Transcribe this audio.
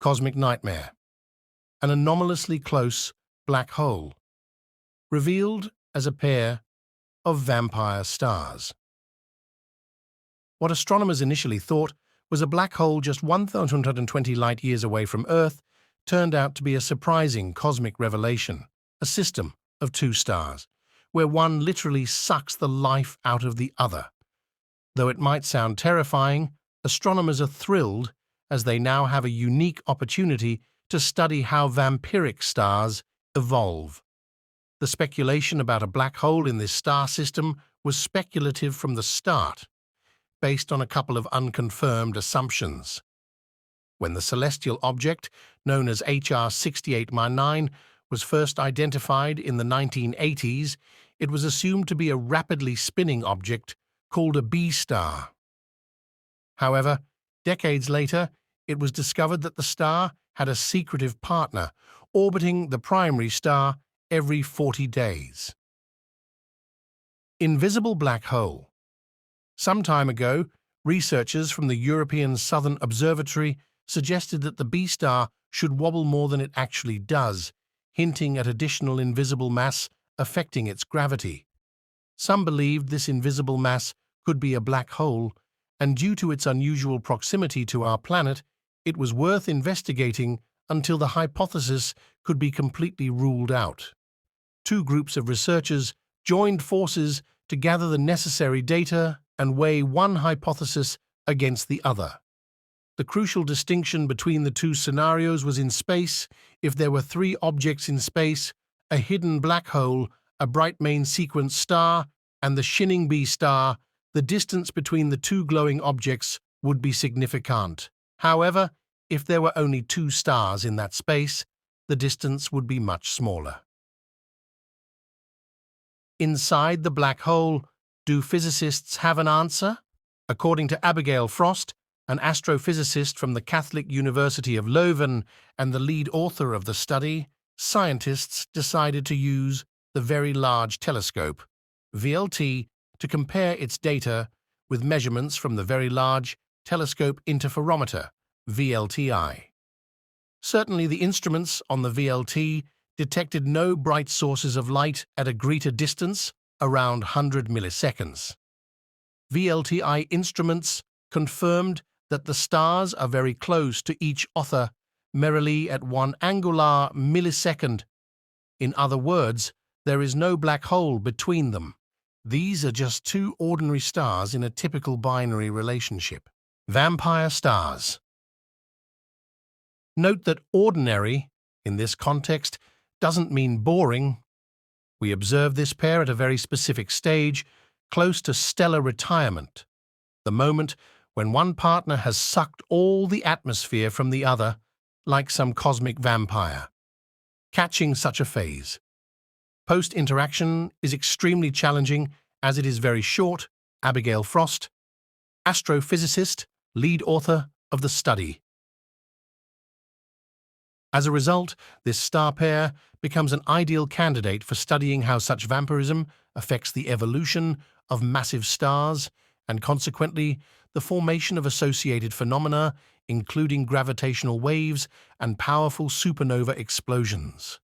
cosmic nightmare, an anomalously close black hole, revealed as a pair of vampire stars. What astronomers initially thought was a black hole just 1,120 light-years away from Earth turned out to be a surprising cosmic revelation, a system of two stars, where one literally sucks the life out of the other. Though it might sound terrifying, astronomers are thrilled as they now have a unique opportunity to study how vampiric stars evolve. The speculation about a black hole in this star system was speculative from the start, based on a couple of unconfirmed assumptions. When the celestial object, known as HR 68-9, was first identified in the 1980s, it was assumed to be a rapidly spinning object called a B star. However, decades later, it was discovered that the star had a secretive partner, orbiting the primary star every 40 days. Invisible black hole. Some time ago, researchers from the European Southern Observatory suggested that the B star should wobble more than it actually does, hinting at additional invisible mass affecting its gravity. Some believed this invisible mass could be a black hole, and due to its unusual proximity to our planet, it was worth investigating until the hypothesis could be completely ruled out. Two groups of researchers joined forces to gather the necessary data and weigh one hypothesis against the other. The crucial distinction between the two scenarios was in space. If there were three objects in space, a hidden black hole, a bright main sequence star, and the shinning B star, the distance between the two glowing objects would be significant. However, if there were only two stars in that space, the distance would be much smaller. Inside the black hole, do physicists have an answer? According to Abigail Frost, an astrophysicist from the Catholic University of Leuven and the lead author of the study, scientists decided to use the Very Large Telescope, VLT, to compare its data with measurements from the Very Large Telescope Interferometer, VLTI. Certainly the instruments on the VLT detected no bright sources of light at a greater distance, around 100 milliseconds. VLTI instruments confirmed that the stars are very close to each other, merely at 1 angular millisecond. In other words, there is no black hole between them. These are just two ordinary stars in a typical binary relationship. Vampire stars. Note that ordinary, in this context, doesn't mean boring. We observe this pair at a very specific stage, close to stellar retirement, the moment when one partner has sucked all the atmosphere from the other, like some cosmic vampire. Catching such a phase. Post-interaction is extremely challenging as it is very short. Abigail Frost, astrophysicist, lead author of the study. As a result, this star pair becomes an ideal candidate for studying how such vampirism affects the evolution of massive stars and consequently the formation of associated phenomena, including gravitational waves and powerful supernova explosions.